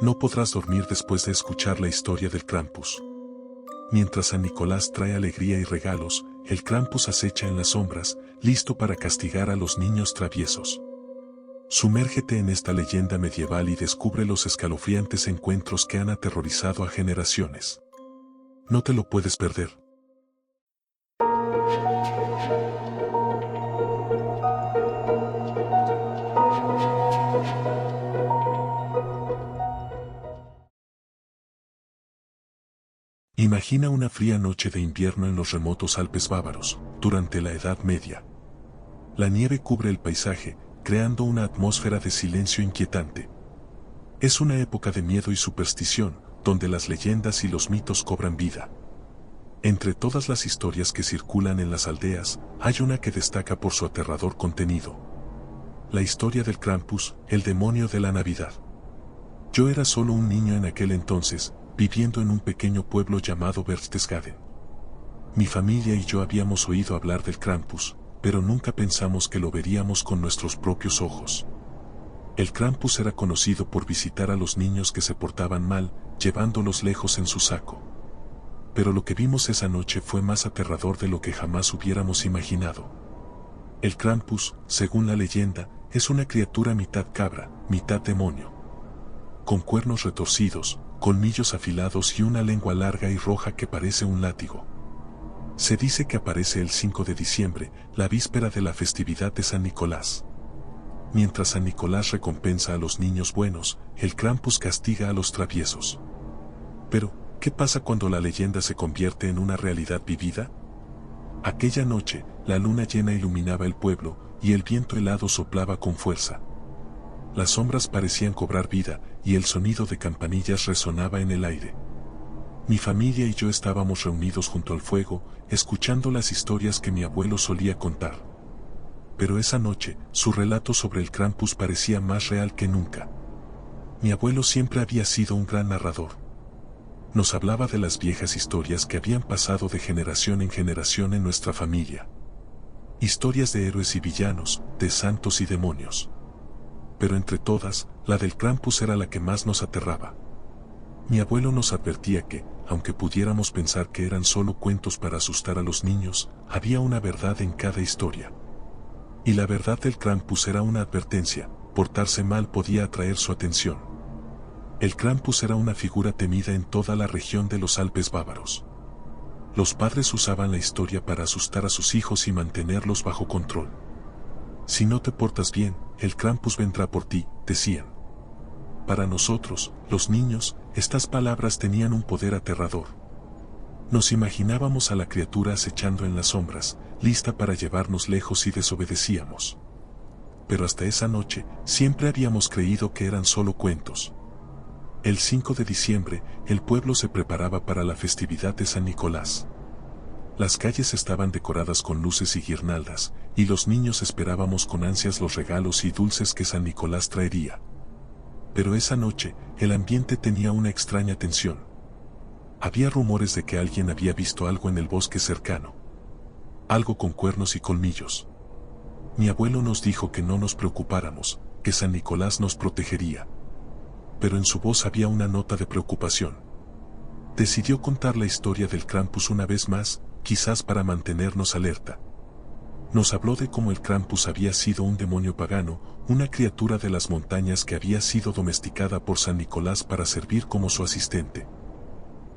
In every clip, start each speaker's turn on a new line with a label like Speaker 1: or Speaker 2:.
Speaker 1: No podrás dormir después de escuchar la historia del Krampus. Mientras San Nicolás trae alegría y regalos, el Krampus acecha en las sombras, listo para castigar a los niños traviesos. Sumérgete en esta leyenda medieval y descubre los escalofriantes encuentros que han aterrorizado a generaciones. No te lo puedes perder. Imagina una fría noche de invierno en los remotos Alpes bávaros, durante la Edad Media. La nieve cubre el paisaje, creando una atmósfera de silencio inquietante. Es una época de miedo y superstición, donde las leyendas y los mitos cobran vida. Entre todas las historias que circulan en las aldeas, hay una que destaca por su aterrador contenido. La historia del Krampus, el demonio de la Navidad. Yo era solo un niño en aquel entonces, viviendo en un pequeño pueblo llamado Berchtesgaden. Mi familia y yo habíamos oído hablar del Krampus, pero nunca pensamos que lo veríamos con nuestros propios ojos. El Krampus era conocido por visitar a los niños que se portaban mal, llevándolos lejos en su saco. Pero lo que vimos esa noche fue más aterrador de lo que jamás hubiéramos imaginado. El Krampus, según la leyenda, es una criatura mitad cabra, mitad demonio. Con cuernos retorcidos, colmillos afilados y una lengua larga y roja que parece un látigo. Se dice que aparece el 5 de diciembre, la víspera de la festividad de San Nicolás. Mientras San Nicolás recompensa a los niños buenos, el Krampus castiga a los traviesos. Pero, ¿qué pasa cuando la leyenda se convierte en una realidad vivida? Aquella noche, la luna llena iluminaba el pueblo, y el viento helado soplaba con fuerza. Las sombras parecían cobrar vida, y el sonido de campanillas resonaba en el aire. Mi familia y yo estábamos reunidos junto al fuego, escuchando las historias que mi abuelo solía contar. Pero esa noche, su relato sobre el Krampus parecía más real que nunca. Mi abuelo siempre había sido un gran narrador. Nos hablaba de las viejas historias que habían pasado de generación en generación en nuestra familia. Historias de héroes y villanos, de santos y demonios. Pero entre todas, la del Krampus era la que más nos aterraba. Mi abuelo nos advertía que, aunque pudiéramos pensar que eran solo cuentos para asustar a los niños, había una verdad en cada historia. Y la verdad del Krampus era una advertencia: portarse mal podía atraer su atención. El Krampus era una figura temida en toda la región de los Alpes bávaros. Los padres usaban la historia para asustar a sus hijos y mantenerlos bajo control. Si no te portas bien, el Krampus vendrá por ti, decían. Para nosotros, los niños, estas palabras tenían un poder aterrador. Nos imaginábamos a la criatura acechando en las sombras, lista para llevarnos lejos si desobedecíamos. Pero hasta esa noche, siempre habíamos creído que eran solo cuentos. El 5 de diciembre, el pueblo se preparaba para la festividad de San Nicolás. Las calles estaban decoradas con luces y guirnaldas, y los niños esperábamos con ansias los regalos y dulces que San Nicolás traería. Pero esa noche, el ambiente tenía una extraña tensión. Había rumores de que alguien había visto algo en el bosque cercano. Algo con cuernos y colmillos. Mi abuelo nos dijo que no nos preocupáramos, que San Nicolás nos protegería. Pero en su voz había una nota de preocupación. Decidió contar la historia del Krampus una vez más, quizás para mantenernos alerta. Nos habló de cómo el Krampus había sido un demonio pagano, una criatura de las montañas que había sido domesticada por San Nicolás para servir como su asistente.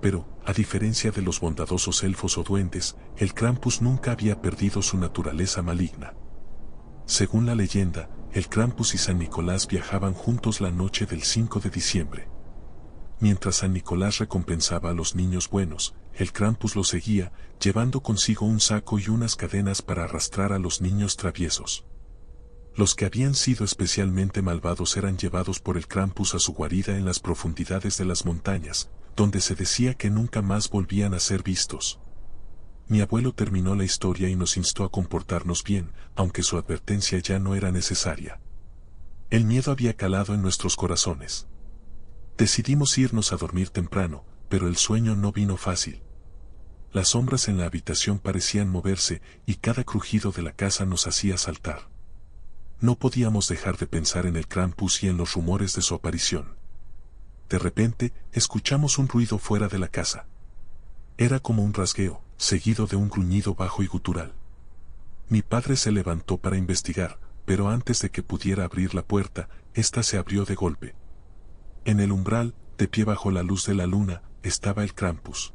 Speaker 1: Pero, a diferencia de los bondadosos elfos o duendes, el Krampus nunca había perdido su naturaleza maligna. Según la leyenda, el Krampus y San Nicolás viajaban juntos la noche del 5 de diciembre. Mientras San Nicolás recompensaba a los niños buenos, el Krampus los seguía, llevando consigo un saco y unas cadenas para arrastrar a los niños traviesos. Los que habían sido especialmente malvados eran llevados por el Krampus a su guarida en las profundidades de las montañas, donde se decía que nunca más volvían a ser vistos. Mi abuelo terminó la historia y nos instó a comportarnos bien, aunque su advertencia ya no era necesaria. El miedo había calado en nuestros corazones. Decidimos irnos a dormir temprano, pero el sueño no vino fácil. Las sombras en la habitación parecían moverse y cada crujido de la casa nos hacía saltar. No podíamos dejar de pensar en el Krampus y en los rumores de su aparición. De repente, escuchamos un ruido fuera de la casa. Era como un rasgueo, seguido de un gruñido bajo y gutural. Mi padre se levantó para investigar, pero antes de que pudiera abrir la puerta, ésta se abrió de golpe. En el umbral, de pie bajo la luz de la luna, estaba el Krampus.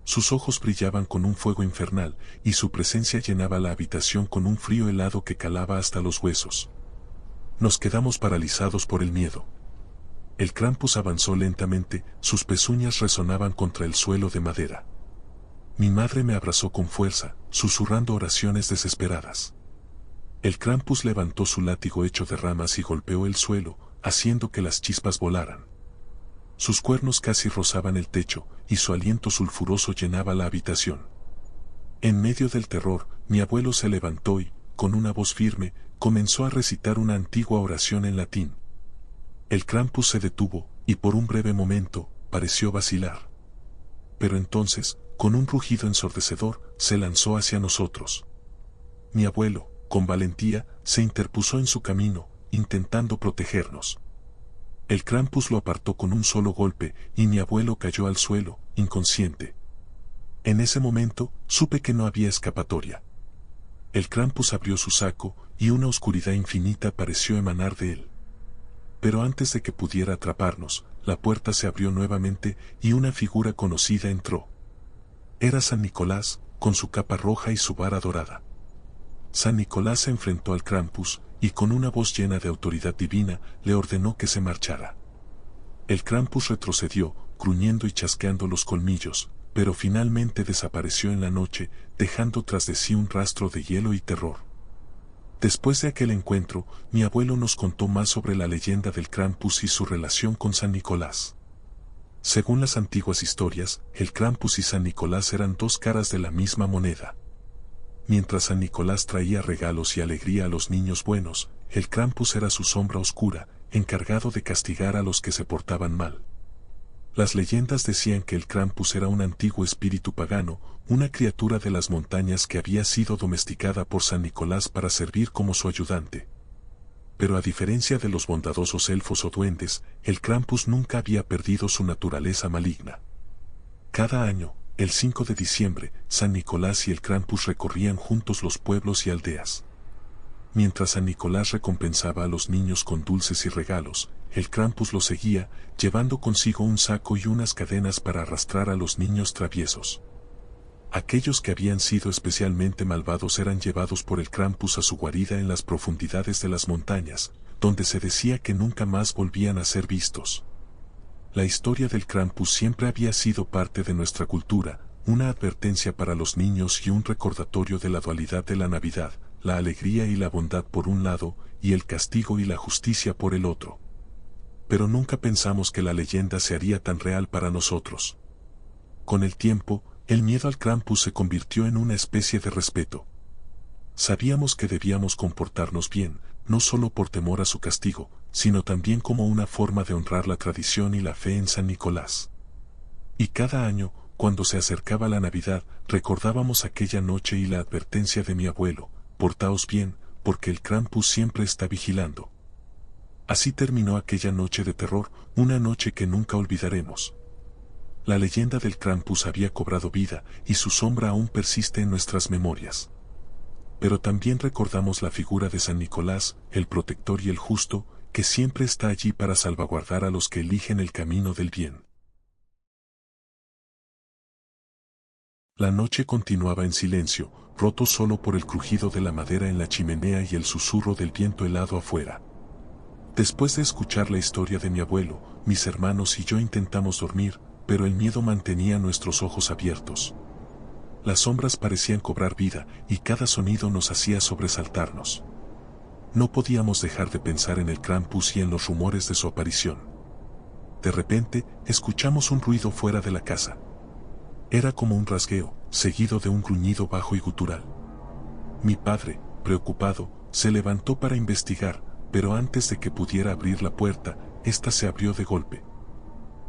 Speaker 1: Sus ojos brillaban con un fuego infernal, y su presencia llenaba la habitación con un frío helado que calaba hasta los huesos. Nos quedamos paralizados por el miedo. El Krampus avanzó lentamente, sus pezuñas resonaban contra el suelo de madera. Mi madre me abrazó con fuerza, susurrando oraciones desesperadas. El Krampus levantó su látigo hecho de ramas y golpeó el suelo, haciendo que las chispas volaran. Sus cuernos casi rozaban el techo, y su aliento sulfuroso llenaba la habitación. En medio del terror, mi abuelo se levantó y, con una voz firme, comenzó a recitar una antigua oración en latín. El Krampus se detuvo, y por un breve momento, pareció vacilar. Pero entonces, con un rugido ensordecedor, se lanzó hacia nosotros. Mi abuelo, con valentía, se interpuso en su camino, intentando protegernos. El Krampus lo apartó con un solo golpe, y mi abuelo cayó al suelo, inconsciente. En ese momento, supe que no había escapatoria. El Krampus abrió su saco, y una oscuridad infinita pareció emanar de él. Pero antes de que pudiera atraparnos, la puerta se abrió nuevamente, y una figura conocida entró. Era San Nicolás, con su capa roja y su vara dorada. San Nicolás se enfrentó al Krampus, y con una voz llena de autoridad divina, le ordenó que se marchara. El Krampus retrocedió, gruñendo y chasqueando los colmillos, pero finalmente desapareció en la noche, dejando tras de sí un rastro de hielo y terror. Después de aquel encuentro, mi abuelo nos contó más sobre la leyenda del Krampus y su relación con San Nicolás. Según las antiguas historias, el Krampus y San Nicolás eran dos caras de la misma moneda. Mientras San Nicolás traía regalos y alegría a los niños buenos, el Krampus era su sombra oscura, encargado de castigar a los que se portaban mal. Las leyendas decían que el Krampus era un antiguo espíritu pagano, una criatura de las montañas que había sido domesticada por San Nicolás para servir como su ayudante. Pero a diferencia de los bondadosos elfos o duendes, el Krampus nunca había perdido su naturaleza maligna. Cada año, el 5 de diciembre, San Nicolás y el Krampus recorrían juntos los pueblos y aldeas. Mientras San Nicolás recompensaba a los niños con dulces y regalos, el Krampus los seguía, llevando consigo un saco y unas cadenas para arrastrar a los niños traviesos. Aquellos que habían sido especialmente malvados eran llevados por el Krampus a su guarida en las profundidades de las montañas, donde se decía que nunca más volvían a ser vistos. La historia del Krampus siempre había sido parte de nuestra cultura, una advertencia para los niños y un recordatorio de la dualidad de la Navidad, la alegría y la bondad por un lado, y el castigo y la justicia por el otro. Pero nunca pensamos que la leyenda se haría tan real para nosotros. Con el tiempo, el miedo al Krampus se convirtió en una especie de respeto. Sabíamos que debíamos comportarnos bien, no solo por temor a su castigo, sino también como una forma de honrar la tradición y la fe en San Nicolás. Y cada año, cuando se acercaba la Navidad, recordábamos aquella noche y la advertencia de mi abuelo: portaos bien, porque el Krampus siempre está vigilando. Así terminó aquella noche de terror, una noche que nunca olvidaremos. La leyenda del Krampus había cobrado vida, y su sombra aún persiste en nuestras memorias. Pero también recordamos la figura de San Nicolás, el protector y el justo, que siempre está allí para salvaguardar a los que eligen el camino del bien. La noche continuaba en silencio, roto solo por el crujido de la madera en la chimenea y el susurro del viento helado afuera. Después de escuchar la historia de mi abuelo, mis hermanos y yo intentamos dormir, pero el miedo mantenía nuestros ojos abiertos. Las sombras parecían cobrar vida, y cada sonido nos hacía sobresaltarnos. No podíamos dejar de pensar en el Krampus y en los rumores de su aparición. De repente, escuchamos un ruido fuera de la casa. Era como un rasgueo, seguido de un gruñido bajo y gutural. Mi padre, preocupado, se levantó para investigar, pero antes de que pudiera abrir la puerta, ésta se abrió de golpe.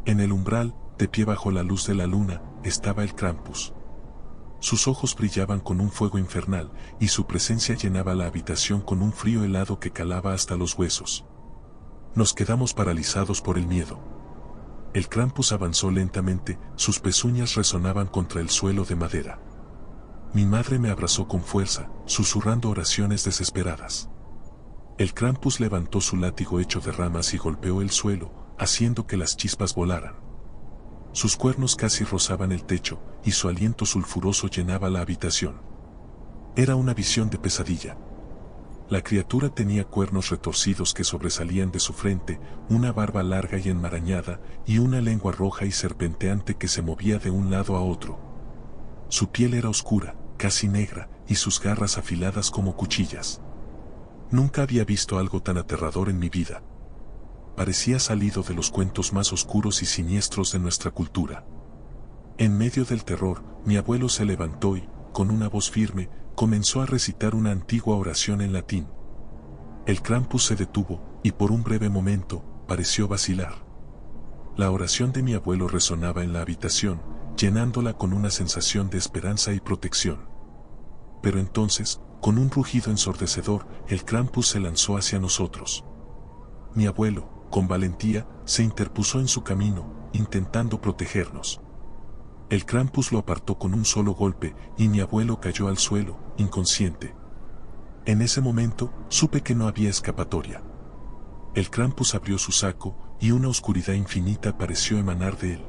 Speaker 1: En el umbral, de pie bajo la luz de la luna, estaba el Krampus. Sus ojos brillaban con un fuego infernal, y su presencia llenaba la habitación con un frío helado que calaba hasta los huesos. Nos quedamos paralizados por el miedo. El Krampus avanzó lentamente, sus pezuñas resonaban contra el suelo de madera. Mi madre me abrazó con fuerza, susurrando oraciones desesperadas. El Krampus levantó su látigo hecho de ramas y golpeó el suelo, haciendo que las chispas volaran. Sus cuernos casi rozaban el techo, y su aliento sulfuroso llenaba la habitación. Era una visión de pesadilla. La criatura tenía cuernos retorcidos que sobresalían de su frente, una barba larga y enmarañada, y una lengua roja y serpenteante que se movía de un lado a otro. Su piel era oscura, casi negra, y sus garras afiladas como cuchillas. Nunca había visto algo tan aterrador en mi vida. Parecía salido de los cuentos más oscuros y siniestros de nuestra cultura. En medio del terror, mi abuelo se levantó y, con una voz firme, comenzó a recitar una antigua oración en latín. El Krampus se detuvo, y por un breve momento, pareció vacilar. La oración de mi abuelo resonaba en la habitación, llenándola con una sensación de esperanza y protección. Pero entonces, con un rugido ensordecedor, el Krampus se lanzó hacia nosotros. Mi abuelo, con valentía, se interpuso en su camino, intentando protegernos. El Krampus lo apartó con un solo golpe, y mi abuelo cayó al suelo, inconsciente. En ese momento, supe que no había escapatoria. El Krampus abrió su saco, y una oscuridad infinita pareció emanar de él.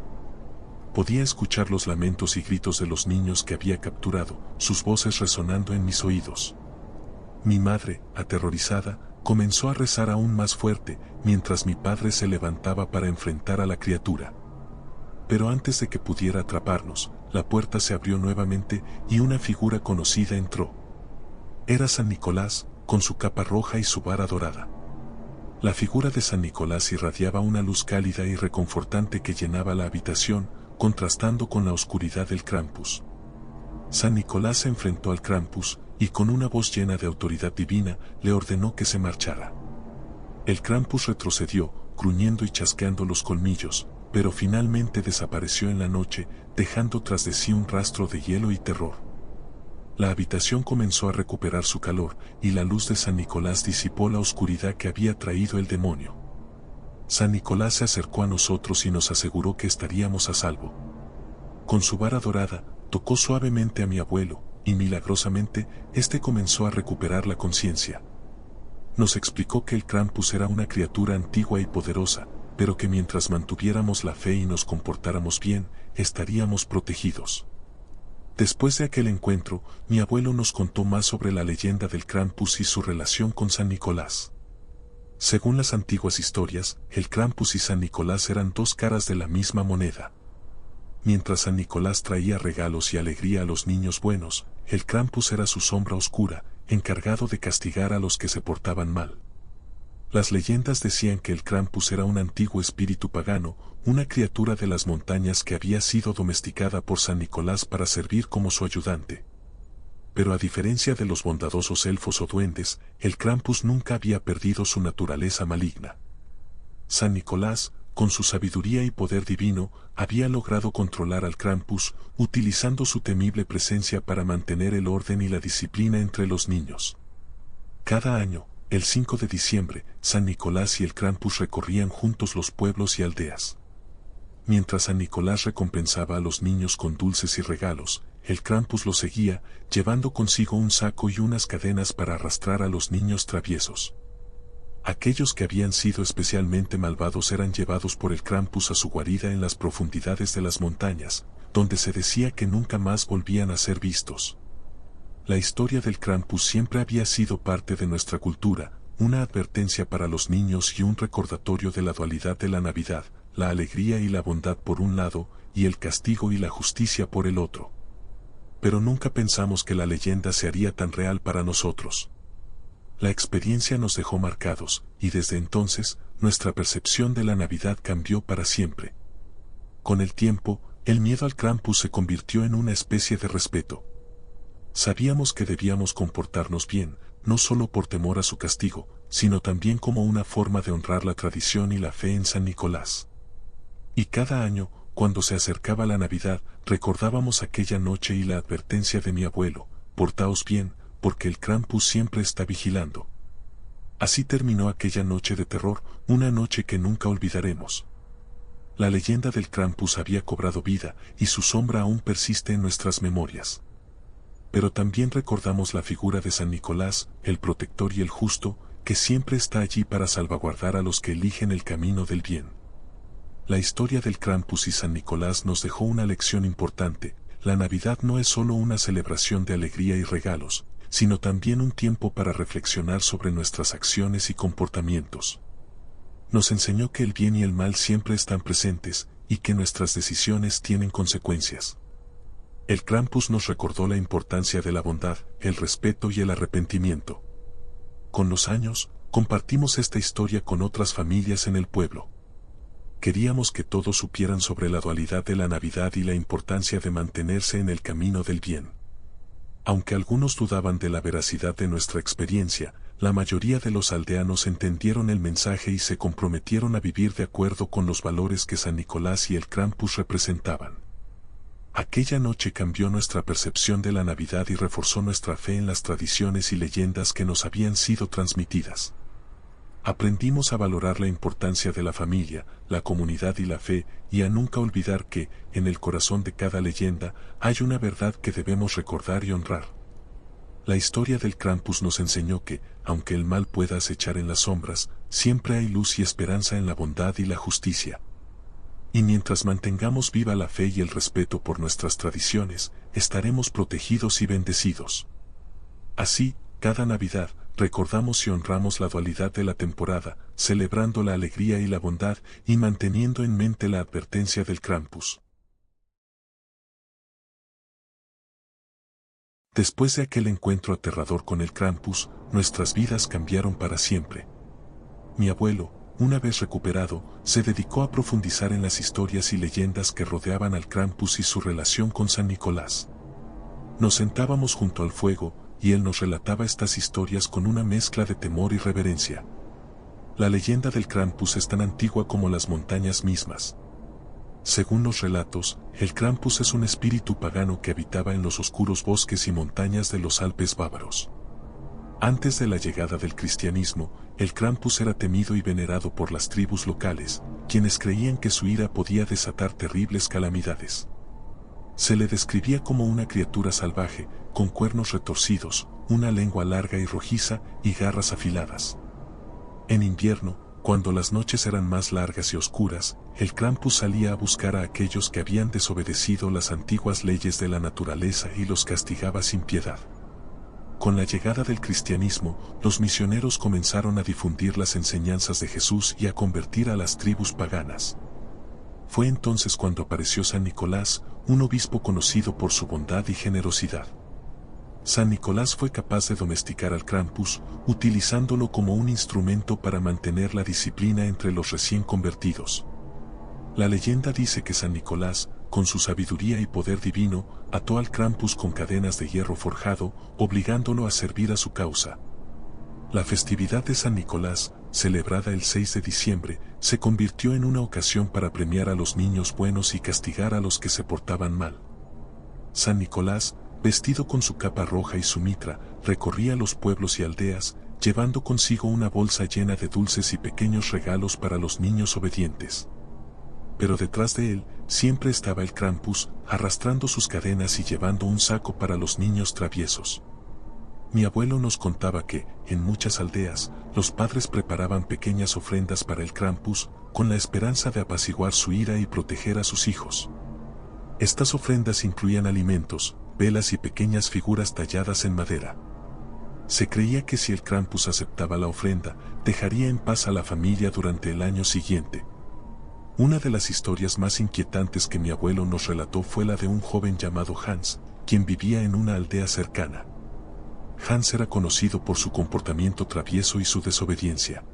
Speaker 1: Podía escuchar los lamentos y gritos de los niños que había capturado, sus voces resonando en mis oídos. Mi madre, aterrorizada, comenzó a rezar aún más fuerte, mientras mi padre se levantaba para enfrentar a la criatura. Pero antes de que pudiera atraparnos, la puerta se abrió nuevamente y una figura conocida entró. Era San Nicolás, con su capa roja y su vara dorada. La figura de San Nicolás irradiaba una luz cálida y reconfortante que llenaba la habitación, contrastando con la oscuridad del Krampus. San Nicolás se enfrentó al Krampus, y con una voz llena de autoridad divina, le ordenó que se marchara. El Krampus retrocedió, gruñendo y chasqueando los colmillos, pero finalmente desapareció en la noche, dejando tras de sí un rastro de hielo y terror. La habitación comenzó a recuperar su calor, y la luz de San Nicolás disipó la oscuridad que había traído el demonio. San Nicolás se acercó a nosotros y nos aseguró que estaríamos a salvo. Con su vara dorada, tocó suavemente a mi abuelo, y milagrosamente, éste comenzó a recuperar la conciencia. Nos explicó que el Krampus era una criatura antigua y poderosa, pero que mientras mantuviéramos la fe y nos comportáramos bien, estaríamos protegidos. Después de aquel encuentro, mi abuelo nos contó más sobre la leyenda del Krampus y su relación con San Nicolás. Según las antiguas historias, el Krampus y San Nicolás eran dos caras de la misma moneda. Mientras San Nicolás traía regalos y alegría a los niños buenos, el Krampus era su sombra oscura, encargado de castigar a los que se portaban mal. Las leyendas decían que el Krampus era un antiguo espíritu pagano, una criatura de las montañas que había sido domesticada por San Nicolás para servir como su ayudante. Pero a diferencia de los bondadosos elfos o duendes, el Krampus nunca había perdido su naturaleza maligna. San Nicolás, con su sabiduría y poder divino, había logrado controlar al Krampus, utilizando su temible presencia para mantener el orden y la disciplina entre los niños. Cada año, el 5 de diciembre, San Nicolás y el Krampus recorrían juntos los pueblos y aldeas. Mientras San Nicolás recompensaba a los niños con dulces y regalos, el Krampus los seguía, llevando consigo un saco y unas cadenas para arrastrar a los niños traviesos. Aquellos que habían sido especialmente malvados eran llevados por el Krampus a su guarida en las profundidades de las montañas, donde se decía que nunca más volvían a ser vistos. La historia del Krampus siempre había sido parte de nuestra cultura, una advertencia para los niños y un recordatorio de la dualidad de la Navidad, la alegría y la bondad por un lado, y el castigo y la justicia por el otro. Pero nunca pensamos que la leyenda se haría tan real para nosotros. La experiencia nos dejó marcados, y desde entonces, nuestra percepción de la Navidad cambió para siempre. Con el tiempo, el miedo al Krampus se convirtió en una especie de respeto. Sabíamos que debíamos comportarnos bien, no solo por temor a su castigo, sino también como una forma de honrar la tradición y la fe en San Nicolás. Y cada año, cuando se acercaba la Navidad, recordábamos aquella noche y la advertencia de mi abuelo: portaos bien, porque el Krampus siempre está vigilando. Así terminó aquella noche de terror, una noche que nunca olvidaremos. La leyenda del Krampus había cobrado vida y su sombra aún persiste en nuestras memorias. Pero también recordamos la figura de San Nicolás, el protector y el justo, que siempre está allí para salvaguardar a los que eligen el camino del bien. La historia del Krampus y San Nicolás nos dejó una lección importante: la Navidad no es solo una celebración de alegría y regalos, sino también un tiempo para reflexionar sobre nuestras acciones y comportamientos. Nos enseñó que el bien y el mal siempre están presentes, y que nuestras decisiones tienen consecuencias. El Krampus nos recordó la importancia de la bondad, el respeto y el arrepentimiento. Con los años, compartimos esta historia con otras familias en el pueblo. Queríamos que todos supieran sobre la dualidad de la Navidad y la importancia de mantenerse en el camino del bien. Aunque algunos dudaban de la veracidad de nuestra experiencia, la mayoría de los aldeanos entendieron el mensaje y se comprometieron a vivir de acuerdo con los valores que San Nicolás y el Krampus representaban. Aquella noche cambió nuestra percepción de la Navidad y reforzó nuestra fe en las tradiciones y leyendas que nos habían sido transmitidas. Aprendimos a valorar la importancia de la familia, la comunidad y la fe, y a nunca olvidar que, en el corazón de cada leyenda, hay una verdad que debemos recordar y honrar. La historia del Krampus nos enseñó que, aunque el mal pueda acechar en las sombras, siempre hay luz y esperanza en la bondad y la justicia. Y mientras mantengamos viva la fe y el respeto por nuestras tradiciones, estaremos protegidos y bendecidos. Así, cada Navidad, recordamos y honramos la dualidad de la temporada, celebrando la alegría y la bondad, y manteniendo en mente la advertencia del Krampus. Después de aquel encuentro aterrador con el Krampus, nuestras vidas cambiaron para siempre. Mi abuelo, una vez recuperado, se dedicó a profundizar en las historias y leyendas que rodeaban al Krampus y su relación con San Nicolás. Nos sentábamos junto al fuego, y él nos relataba estas historias con una mezcla de temor y reverencia. La leyenda del Krampus es tan antigua como las montañas mismas. Según los relatos, el Krampus es un espíritu pagano que habitaba en los oscuros bosques y montañas de los Alpes bávaros. Antes de la llegada del cristianismo, el Krampus era temido y venerado por las tribus locales, quienes creían que su ira podía desatar terribles calamidades. Se le describía como una criatura salvaje, con cuernos retorcidos, una lengua larga y rojiza y garras afiladas. En invierno, cuando las noches eran más largas y oscuras, el Krampus salía a buscar a aquellos que habían desobedecido las antiguas leyes de la naturaleza y los castigaba sin piedad. Con la llegada del cristianismo, los misioneros comenzaron a difundir las enseñanzas de Jesús y a convertir a las tribus paganas. Fue entonces cuando apareció San Nicolás, un obispo conocido por su bondad y generosidad. San Nicolás fue capaz de domesticar al Krampus, utilizándolo como un instrumento para mantener la disciplina entre los recién convertidos. La leyenda dice que San Nicolás, con su sabiduría y poder divino, ató al Krampus con cadenas de hierro forjado, obligándolo a servir a su causa. La festividad de San Nicolás, celebrada el 6 de diciembre, se convirtió en una ocasión para premiar a los niños buenos y castigar a los que se portaban mal. San Nicolás, vestido con su capa roja y su mitra, recorría los pueblos y aldeas, llevando consigo una bolsa llena de dulces y pequeños regalos para los niños obedientes. Pero detrás de él, siempre estaba el Krampus, arrastrando sus cadenas y llevando un saco para los niños traviesos. Mi abuelo nos contaba que, en muchas aldeas, los padres preparaban pequeñas ofrendas para el Krampus, con la esperanza de apaciguar su ira y proteger a sus hijos. Estas ofrendas incluían alimentos, velas y pequeñas figuras talladas en madera. Se creía que si el Krampus aceptaba la ofrenda, dejaría en paz a la familia durante el año siguiente. Una de las historias más inquietantes que mi abuelo nos relató fue la de un joven llamado Hans, quien vivía en una aldea cercana. Hans era conocido por su comportamiento travieso y su desobediencia.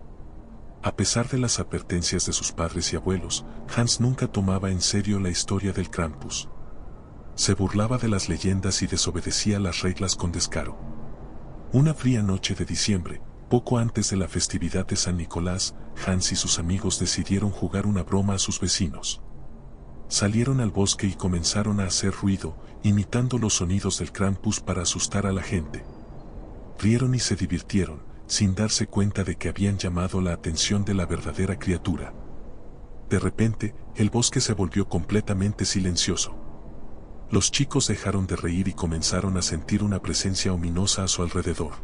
Speaker 1: A pesar de las advertencias de sus padres y abuelos, Hans nunca tomaba en serio la historia del Krampus. Se burlaba de las leyendas y desobedecía las reglas con descaro. Una fría noche de diciembre, poco antes de la festividad de San Nicolás, Hans y sus amigos decidieron jugar una broma a sus vecinos. Salieron al bosque y comenzaron a hacer ruido, imitando los sonidos del Krampus para asustar a la gente. Rieron y se divirtieron, sin darse cuenta de que habían llamado la atención de la verdadera criatura. De repente, el bosque se volvió completamente silencioso. Los chicos dejaron de reír y comenzaron a sentir una presencia ominosa a su alrededor.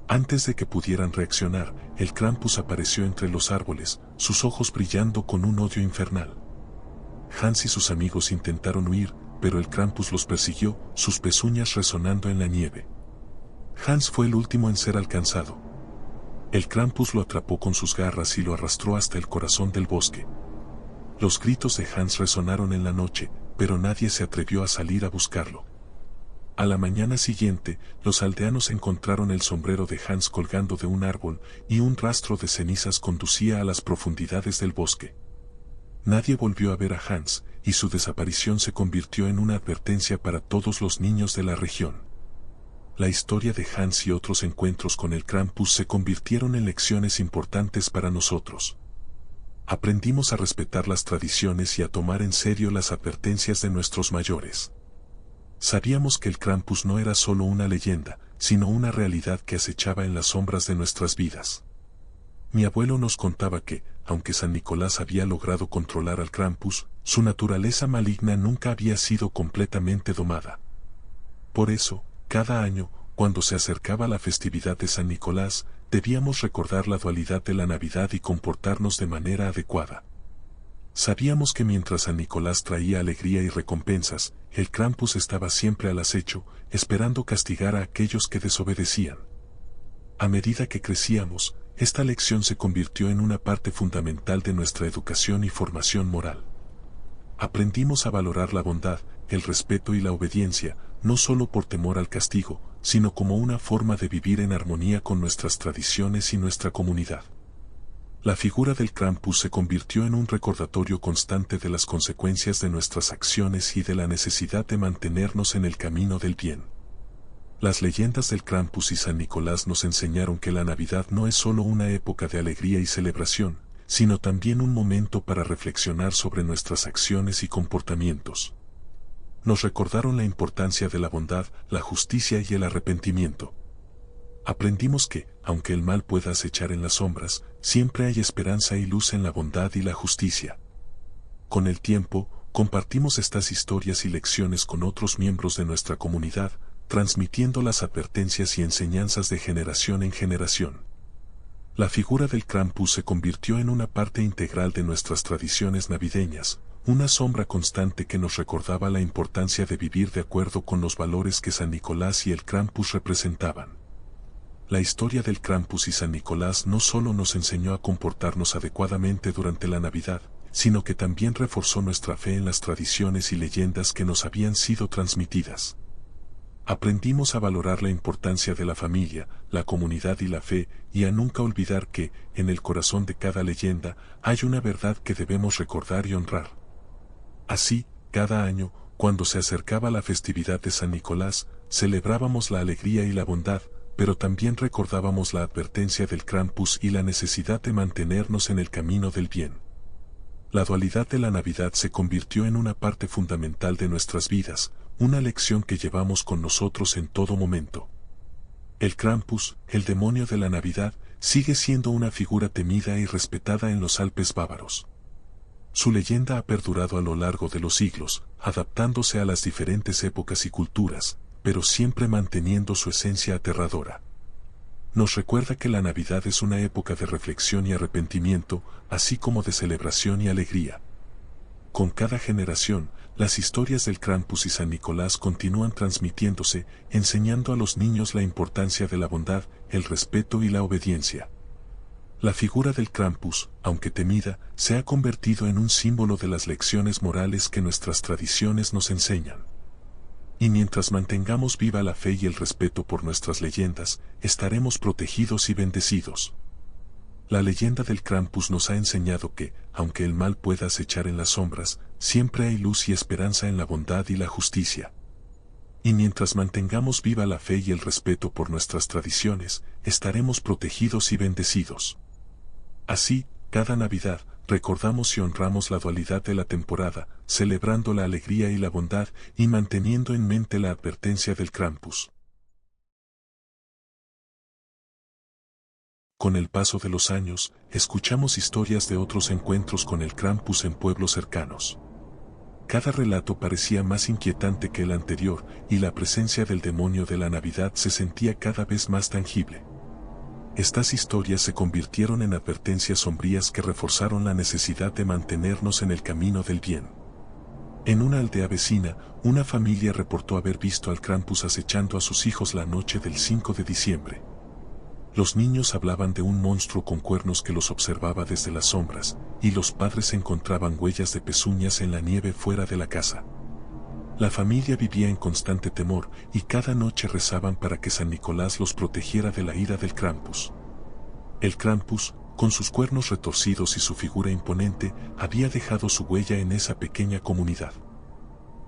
Speaker 1: Antes de que pudieran reaccionar, el Krampus apareció entre los árboles, sus ojos brillando con un odio infernal. Hans y sus amigos intentaron huir, pero el Krampus los persiguió, sus pezuñas resonando en la nieve. Hans fue el último en ser alcanzado. El Krampus lo atrapó con sus garras y lo arrastró hasta el corazón del bosque. Los gritos de Hans resonaron en la noche, pero nadie se atrevió a salir a buscarlo. A la mañana siguiente, los aldeanos encontraron el sombrero de Hans colgando de un árbol, y un rastro de cenizas conducía a las profundidades del bosque. Nadie volvió a ver a Hans, y su desaparición se convirtió en una advertencia para todos los niños de la región. La historia de Hans y otros encuentros con el Krampus se convirtieron en lecciones importantes para nosotros. Aprendimos a respetar las tradiciones y a tomar en serio las advertencias de nuestros mayores. Sabíamos que el Krampus no era solo una leyenda, sino una realidad que acechaba en las sombras de nuestras vidas. Mi abuelo nos contaba que, aunque San Nicolás había logrado controlar al Krampus, su naturaleza maligna nunca había sido completamente domada. Por eso, cada año, cuando se acercaba la festividad de San Nicolás, debíamos recordar la dualidad de la Navidad y comportarnos de manera adecuada. Sabíamos que mientras San Nicolás traía alegría y recompensas, el Krampus estaba siempre al acecho, esperando castigar a aquellos que desobedecían. A medida que crecíamos, esta lección se convirtió en una parte fundamental de nuestra educación y formación moral. Aprendimos a valorar la bondad, el respeto y la obediencia, no solo por temor al castigo, sino como una forma de vivir en armonía con nuestras tradiciones y nuestra comunidad. La figura del Krampus se convirtió en un recordatorio constante de las consecuencias de nuestras acciones y de la necesidad de mantenernos en el camino del bien. Las leyendas del Krampus y San Nicolás nos enseñaron que la Navidad no es solo una época de alegría y celebración, sino también un momento para reflexionar sobre nuestras acciones y comportamientos. Nos recordaron la importancia de la bondad, la justicia y el arrepentimiento. Aprendimos que, aunque el mal pueda acechar en las sombras, siempre hay esperanza y luz en la bondad y la justicia. Con el tiempo, compartimos estas historias y lecciones con otros miembros de nuestra comunidad, transmitiendo las advertencias y enseñanzas de generación en generación. La figura del Krampus se convirtió en una parte integral de nuestras tradiciones navideñas, una sombra constante que nos recordaba la importancia de vivir de acuerdo con los valores que San Nicolás y el Krampus representaban. La historia del Krampus y San Nicolás no solo nos enseñó a comportarnos adecuadamente durante la Navidad, sino que también reforzó nuestra fe en las tradiciones y leyendas que nos habían sido transmitidas. Aprendimos a valorar la importancia de la familia, la comunidad y la fe, y a nunca olvidar que, en el corazón de cada leyenda, hay una verdad que debemos recordar y honrar. Así, cada año, cuando se acercaba la festividad de San Nicolás, celebrábamos la alegría y la bondad, pero también recordábamos la advertencia del Krampus y la necesidad de mantenernos en el camino del bien. La dualidad de la Navidad se convirtió en una parte fundamental de nuestras vidas, una lección que llevamos con nosotros en todo momento. El Krampus, el demonio de la Navidad, sigue siendo una figura temida y respetada en los Alpes bávaros. Su leyenda ha perdurado a lo largo de los siglos, adaptándose a las diferentes épocas y culturas, pero siempre manteniendo su esencia aterradora. Nos recuerda que la Navidad es una época de reflexión y arrepentimiento, así como de celebración y alegría. Con cada generación, las historias del Krampus y San Nicolás continúan transmitiéndose, enseñando a los niños la importancia de la bondad, el respeto y la obediencia. La figura del Krampus, aunque temida, se ha convertido en un símbolo de las lecciones morales que nuestras tradiciones nos enseñan. Y mientras mantengamos viva la fe y el respeto por nuestras leyendas, estaremos protegidos y bendecidos. La leyenda del Krampus nos ha enseñado que, aunque el mal pueda acechar en las sombras, siempre hay luz y esperanza en la bondad y la justicia. Y mientras mantengamos viva la fe y el respeto por nuestras tradiciones, estaremos protegidos y bendecidos. Así, cada Navidad, recordamos y honramos la dualidad de la temporada, celebrando la alegría y la bondad, y manteniendo en mente la advertencia del Krampus. Con el paso de los años, escuchamos historias de otros encuentros con el Krampus en pueblos cercanos. Cada relato parecía más inquietante que el anterior, y la presencia del demonio de la Navidad se sentía cada vez más tangible. Estas historias se convirtieron en advertencias sombrías que reforzaron la necesidad de mantenernos en el camino del bien. En una aldea vecina, una familia reportó haber visto al Krampus acechando a sus hijos la noche del 5 de diciembre. Los niños hablaban de un monstruo con cuernos que los observaba desde las sombras, y los padres encontraban huellas de pezuñas en la nieve fuera de la casa. La familia vivía en constante temor, y cada noche rezaban para que San Nicolás los protegiera de la ira del Krampus. El Krampus, con sus cuernos retorcidos y su figura imponente, había dejado su huella en esa pequeña comunidad.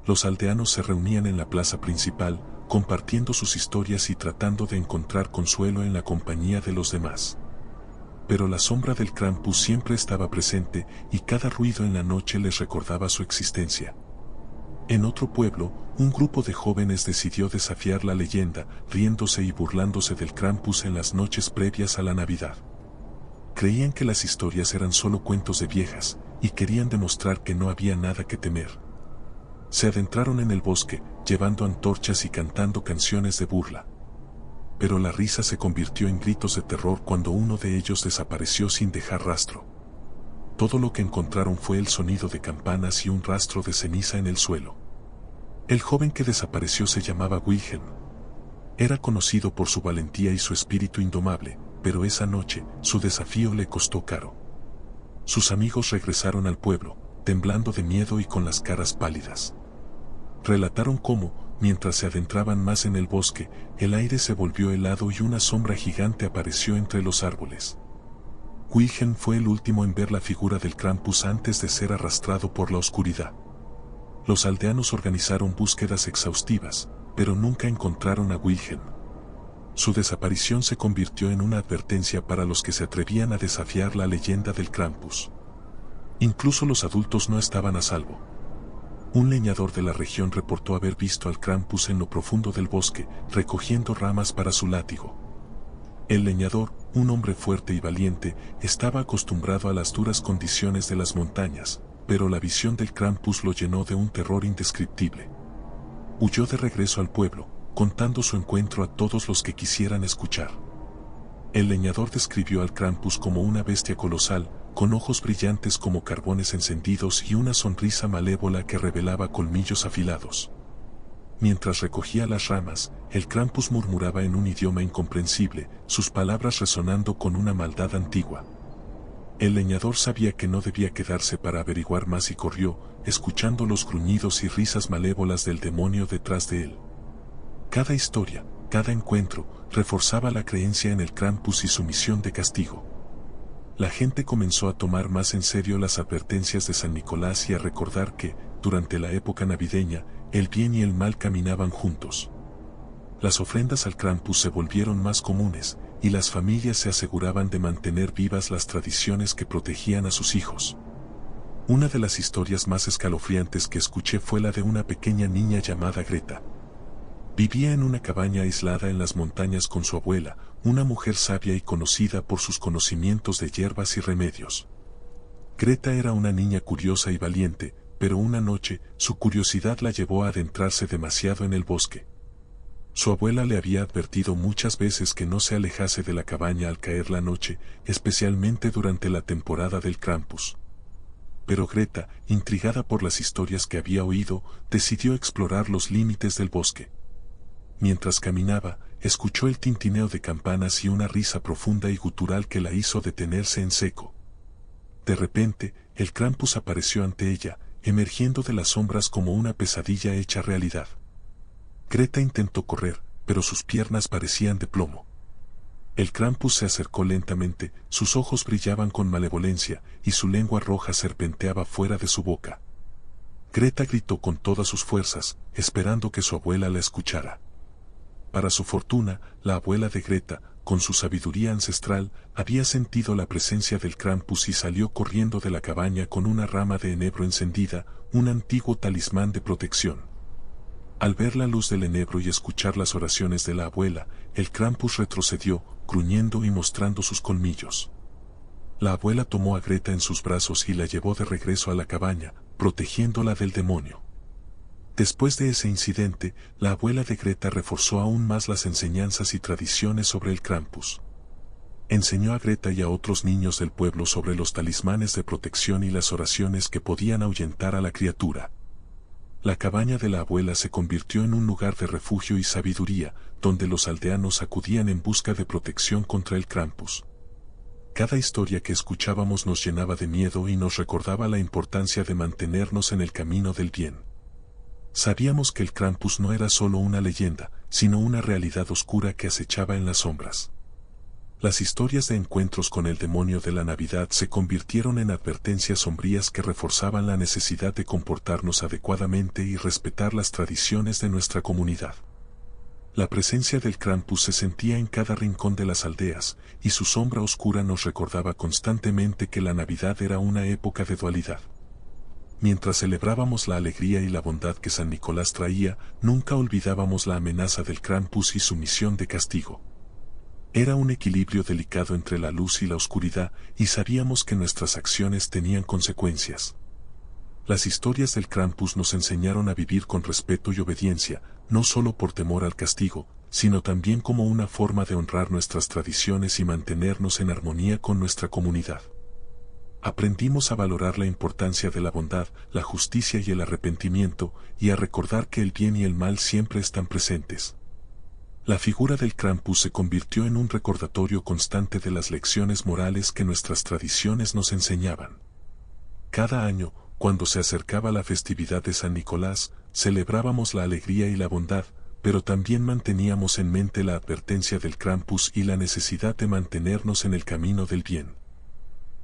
Speaker 1: Los aldeanos se reunían en la plaza principal, compartiendo sus historias y tratando de encontrar consuelo en la compañía de los demás. Pero la sombra del Krampus siempre estaba presente, y cada ruido en la noche les recordaba su existencia. En otro pueblo, un grupo de jóvenes decidió desafiar la leyenda, riéndose y burlándose del Krampus en las noches previas a la Navidad. Creían que las historias eran solo cuentos de viejas, y querían demostrar que no había nada que temer. Se adentraron en el bosque, llevando antorchas y cantando canciones de burla. Pero la risa se convirtió en gritos de terror cuando uno de ellos desapareció sin dejar rastro. Todo lo que encontraron fue el sonido de campanas y un rastro de ceniza en el suelo. El joven que desapareció se llamaba Wilhelm. Era conocido por su valentía y su espíritu indomable, pero esa noche, su desafío le costó caro. Sus amigos regresaron al pueblo, temblando de miedo y con las caras pálidas. Relataron cómo, mientras se adentraban más en el bosque, el aire se volvió helado y una sombra gigante apareció entre los árboles. Wilhelm fue el último en ver la figura del Krampus antes de ser arrastrado por la oscuridad. Los aldeanos organizaron búsquedas exhaustivas, pero nunca encontraron a Wilhelm. Su desaparición se convirtió en una advertencia para los que se atrevían a desafiar la leyenda del Krampus. Incluso los adultos no estaban a salvo. Un leñador de la región reportó haber visto al Krampus en lo profundo del bosque, recogiendo ramas para su látigo. El leñador, un hombre fuerte y valiente, estaba acostumbrado a las duras condiciones de las montañas, pero la visión del Krampus lo llenó de un terror indescriptible. Huyó de regreso al pueblo, contando su encuentro a todos los que quisieran escuchar. El leñador describió al Krampus como una bestia colosal, con ojos brillantes como carbones encendidos y una sonrisa malévola que revelaba colmillos afilados. Mientras recogía las ramas, el Krampus murmuraba en un idioma incomprensible, sus palabras resonando con una maldad antigua. El leñador sabía que no debía quedarse para averiguar más y corrió, escuchando los gruñidos y risas malévolas del demonio detrás de él. Cada historia, cada encuentro, reforzaba la creencia en el Krampus y su misión de castigo. La gente comenzó a tomar más en serio las advertencias de San Nicolás y a recordar que, durante la época navideña, el bien y el mal caminaban juntos. Las ofrendas al Krampus se volvieron más comunes, y las familias se aseguraban de mantener vivas las tradiciones que protegían a sus hijos. Una de las historias más escalofriantes que escuché fue la de una pequeña niña llamada Greta. Vivía en una cabaña aislada en las montañas con su abuela, una mujer sabia y conocida por sus conocimientos de hierbas y remedios. Greta era una niña curiosa y valiente, pero una noche, su curiosidad la llevó a adentrarse demasiado en el bosque. Su abuela le había advertido muchas veces que no se alejase de la cabaña al caer la noche, especialmente durante la temporada del Krampus. Pero Greta, intrigada por las historias que había oído, decidió explorar los límites del bosque. Mientras caminaba, escuchó el tintineo de campanas y una risa profunda y gutural que la hizo detenerse en seco. De repente, el Krampus apareció ante ella, emergiendo de las sombras como una pesadilla hecha realidad. Greta intentó correr, pero sus piernas parecían de plomo. El Krampus se acercó lentamente, sus ojos brillaban con malevolencia, y su lengua roja serpenteaba fuera de su boca. Greta gritó con todas sus fuerzas, esperando que su abuela la escuchara. Para su fortuna, la abuela de Greta, con su sabiduría ancestral, había sentido la presencia del Krampus y salió corriendo de la cabaña con una rama de enebro encendida, un antiguo talismán de protección. Al ver la luz del enebro y escuchar las oraciones de la abuela, el Krampus retrocedió, gruñendo y mostrando sus colmillos. La abuela tomó a Greta en sus brazos y la llevó de regreso a la cabaña, protegiéndola del demonio. Después de ese incidente, la abuela de Greta reforzó aún más las enseñanzas y tradiciones sobre el Krampus. Enseñó a Greta y a otros niños del pueblo sobre los talismanes de protección y las oraciones que podían ahuyentar a la criatura. La cabaña de la abuela se convirtió en un lugar de refugio y sabiduría, donde los aldeanos acudían en busca de protección contra el Krampus. Cada historia que escuchábamos nos llenaba de miedo y nos recordaba la importancia de mantenernos en el camino del bien. Sabíamos que el Krampus no era solo una leyenda, sino una realidad oscura que acechaba en las sombras. Las historias de encuentros con el demonio de la Navidad se convirtieron en advertencias sombrías que reforzaban la necesidad de comportarnos adecuadamente y respetar las tradiciones de nuestra comunidad. La presencia del Krampus se sentía en cada rincón de las aldeas, y su sombra oscura nos recordaba constantemente que la Navidad era una época de dualidad. Mientras celebrábamos la alegría y la bondad que San Nicolás traía, nunca olvidábamos la amenaza del Krampus y su misión de castigo. Era un equilibrio delicado entre la luz y la oscuridad, y sabíamos que nuestras acciones tenían consecuencias. Las historias del Krampus nos enseñaron a vivir con respeto y obediencia, no solo por temor al castigo, sino también como una forma de honrar nuestras tradiciones y mantenernos en armonía con nuestra comunidad. Aprendimos a valorar la importancia de la bondad, la justicia y el arrepentimiento, y a recordar que el bien y el mal siempre están presentes. La figura del Krampus se convirtió en un recordatorio constante de las lecciones morales que nuestras tradiciones nos enseñaban. Cada año, cuando se acercaba la festividad de San Nicolás, celebrábamos la alegría y la bondad, pero también manteníamos en mente la advertencia del Krampus y la necesidad de mantenernos en el camino del bien.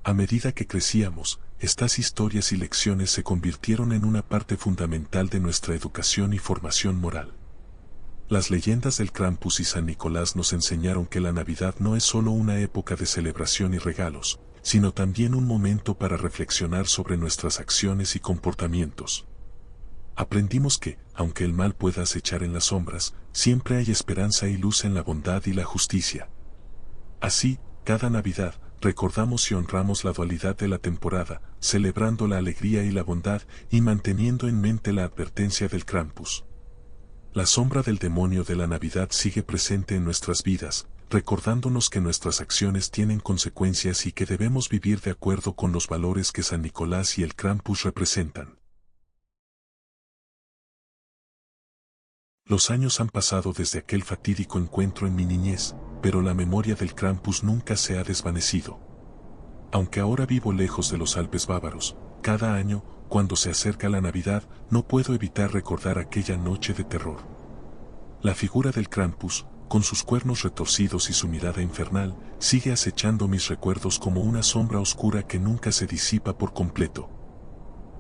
Speaker 1: A medida que crecíamos, estas historias y lecciones se convirtieron en una parte fundamental de nuestra educación y formación moral. Las leyendas del Krampus y San Nicolás nos enseñaron que la Navidad no es solo una época de celebración y regalos, sino también un momento para reflexionar sobre nuestras acciones y comportamientos. Aprendimos que, aunque el mal pueda acechar en las sombras, siempre hay esperanza y luz en la bondad y la justicia. Así, cada Navidad, recordamos y honramos la dualidad de la temporada, celebrando la alegría y la bondad y manteniendo en mente la advertencia del Krampus. La sombra del demonio de la Navidad sigue presente en nuestras vidas, recordándonos que nuestras acciones tienen consecuencias y que debemos vivir de acuerdo con los valores que San Nicolás y el Krampus representan. Los años han pasado desde aquel fatídico encuentro en mi niñez, pero la memoria del Krampus nunca se ha desvanecido. Aunque ahora vivo lejos de los Alpes bávaros, cada año, cuando se acerca la Navidad, no puedo evitar recordar aquella noche de terror. La figura del Krampus, con sus cuernos retorcidos y su mirada infernal, sigue acechando mis recuerdos como una sombra oscura que nunca se disipa por completo.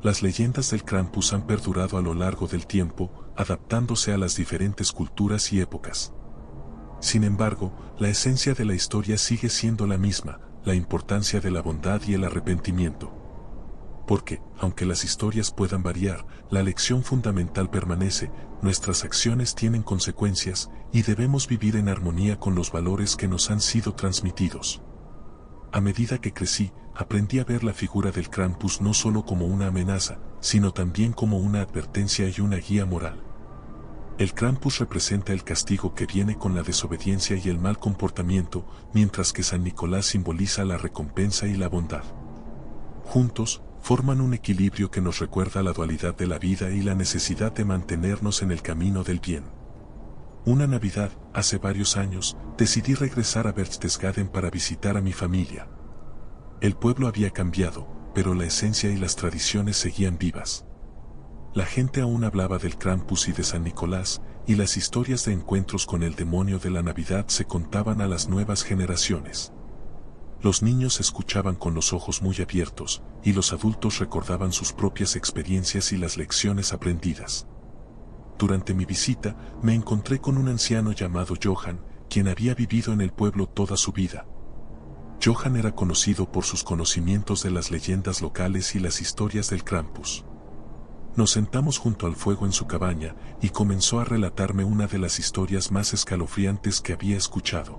Speaker 1: Las leyendas del Krampus han perdurado a lo largo del tiempo, adaptándose a las diferentes culturas y épocas. Sin embargo, la esencia de la historia sigue siendo la misma, la importancia de la bondad y el arrepentimiento. Porque, aunque las historias puedan variar, la lección fundamental permanece: nuestras acciones tienen consecuencias, y debemos vivir en armonía con los valores que nos han sido transmitidos. A medida que crecí, aprendí a ver la figura del Krampus no solo como una amenaza, sino también como una advertencia y una guía moral. El Krampus representa el castigo que viene con la desobediencia y el mal comportamiento, mientras que San Nicolás simboliza la recompensa y la bondad. Juntos, forman un equilibrio que nos recuerda la dualidad de la vida y la necesidad de mantenernos en el camino del bien. Una Navidad, hace varios años, decidí regresar a Berchtesgaden para visitar a mi familia. El pueblo había cambiado, pero la esencia y las tradiciones seguían vivas. La gente aún hablaba del Krampus y de San Nicolás, y las historias de encuentros con el demonio de la Navidad se contaban a las nuevas generaciones. Los niños escuchaban con los ojos muy abiertos, y los adultos recordaban sus propias experiencias y las lecciones aprendidas. Durante mi visita, me encontré con un anciano llamado Johann, quien había vivido en el pueblo toda su vida. Johann era conocido por sus conocimientos de las leyendas locales y las historias del Krampus. Nos sentamos junto al fuego en su cabaña, y comenzó a relatarme una de las historias más escalofriantes que había escuchado.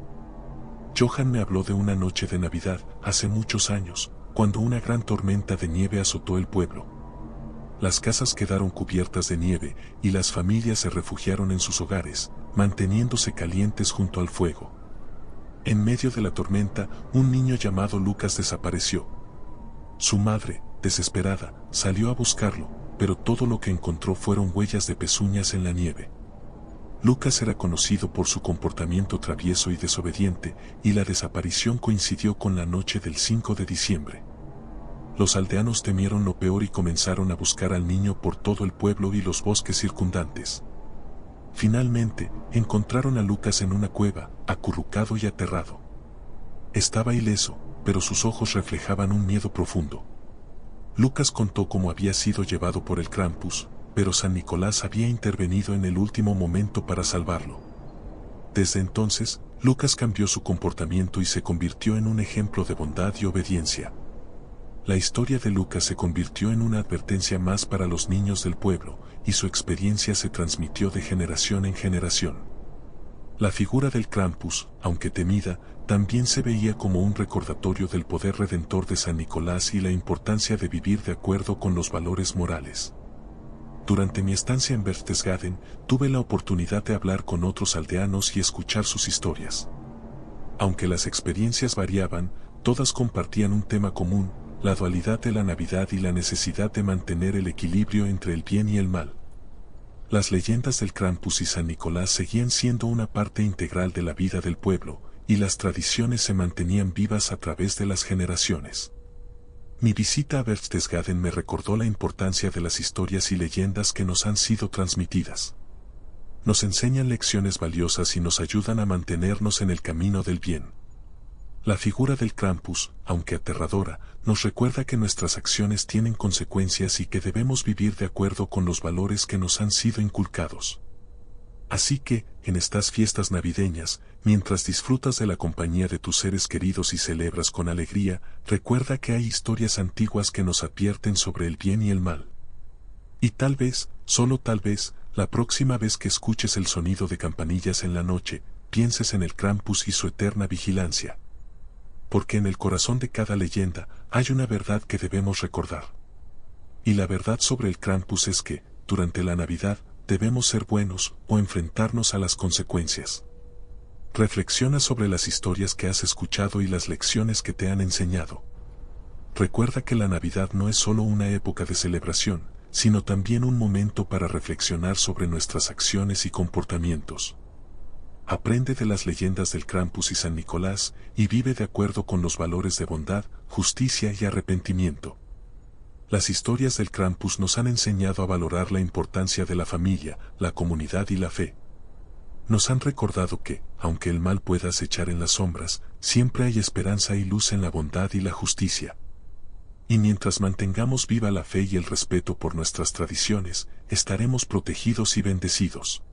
Speaker 1: Johann me habló de una noche de Navidad, hace muchos años, cuando una gran tormenta de nieve azotó el pueblo. Las casas quedaron cubiertas de nieve y las familias se refugiaron en sus hogares, manteniéndose calientes junto al fuego. En medio de la tormenta, un niño llamado Lucas desapareció. Su madre, desesperada, salió a buscarlo, pero todo lo que encontró fueron huellas de pezuñas en la nieve. Lucas era conocido por su comportamiento travieso y desobediente, y la desaparición coincidió con la noche del 5 de diciembre. Los aldeanos temieron lo peor y comenzaron a buscar al niño por todo el pueblo y los bosques circundantes. Finalmente, encontraron a Lucas en una cueva, acurrucado y aterrado. Estaba ileso, pero sus ojos reflejaban un miedo profundo. Lucas contó cómo había sido llevado por el Krampus, pero San Nicolás había intervenido en el último momento para salvarlo. Desde entonces, Lucas cambió su comportamiento y se convirtió en un ejemplo de bondad y obediencia. La historia de Lucas se convirtió en una advertencia más para los niños del pueblo, y su experiencia se transmitió de generación en generación. La figura del Krampus, aunque temida, también se veía como un recordatorio del poder redentor de San Nicolás y la importancia de vivir de acuerdo con los valores morales. Durante mi estancia en Berchtesgaden, tuve la oportunidad de hablar con otros aldeanos y escuchar sus historias. Aunque las experiencias variaban, todas compartían un tema común: la dualidad de la Navidad y la necesidad de mantener el equilibrio entre el bien y el mal. Las leyendas del Krampus y San Nicolás seguían siendo una parte integral de la vida del pueblo, y las tradiciones se mantenían vivas a través de las generaciones. Mi visita a Berchtesgaden me recordó la importancia de las historias y leyendas que nos han sido transmitidas. Nos enseñan lecciones valiosas y nos ayudan a mantenernos en el camino del bien. La figura del Krampus, aunque aterradora, nos recuerda que nuestras acciones tienen consecuencias y que debemos vivir de acuerdo con los valores que nos han sido inculcados. Así que, en estas fiestas navideñas, mientras disfrutas de la compañía de tus seres queridos y celebras con alegría, recuerda que hay historias antiguas que nos advierten sobre el bien y el mal. Y tal vez, solo tal vez, la próxima vez que escuches el sonido de campanillas en la noche, pienses en el Krampus y su eterna vigilancia. Porque en el corazón de cada leyenda hay una verdad que debemos recordar. Y la verdad sobre el Krampus es que, durante la Navidad, debemos ser buenos o enfrentarnos a las consecuencias. Reflexiona sobre las historias que has escuchado y las lecciones que te han enseñado. Recuerda que la Navidad no es solo una época de celebración, sino también un momento para reflexionar sobre nuestras acciones y comportamientos. Aprende de las leyendas del Krampus y San Nicolás y vive de acuerdo con los valores de bondad, justicia y arrepentimiento. Las historias del Krampus nos han enseñado a valorar la importancia de la familia, la comunidad y la fe. Nos han recordado que, aunque el mal pueda acechar en las sombras, siempre hay esperanza y luz en la bondad y la justicia. Y mientras mantengamos viva la fe y el respeto por nuestras tradiciones, estaremos protegidos y bendecidos.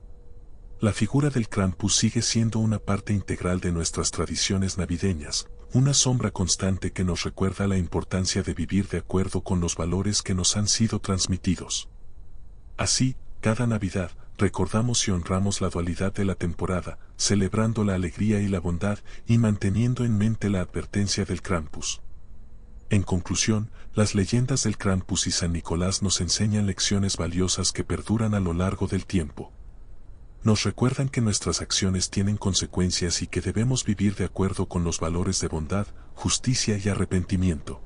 Speaker 1: La figura del Krampus sigue siendo una parte integral de nuestras tradiciones navideñas, una sombra constante que nos recuerda la importancia de vivir de acuerdo con los valores que nos han sido transmitidos. Así, cada Navidad, recordamos y honramos la dualidad de la temporada, celebrando la alegría y la bondad y manteniendo en mente la advertencia del Krampus. En conclusión, las leyendas del Krampus y San Nicolás nos enseñan lecciones valiosas que perduran a lo largo del tiempo. Nos recuerdan que nuestras acciones tienen consecuencias y que debemos vivir de acuerdo con los valores de bondad, justicia y arrepentimiento.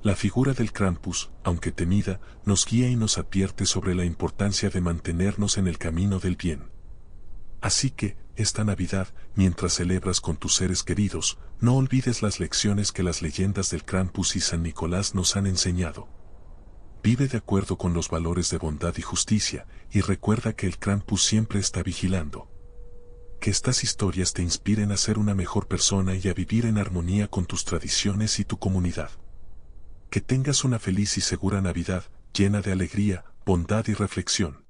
Speaker 1: La figura del Krampus, aunque temida, nos guía y nos advierte sobre la importancia de mantenernos en el camino del bien. Así que, esta Navidad, mientras celebras con tus seres queridos, no olvides las lecciones que las leyendas del Krampus y San Nicolás nos han enseñado. Vive de acuerdo con los valores de bondad y justicia, y recuerda que el Krampus siempre está vigilando. Que estas historias te inspiren a ser una mejor persona y a vivir en armonía con tus tradiciones y tu comunidad. Que tengas una feliz y segura Navidad, llena de alegría, bondad y reflexión.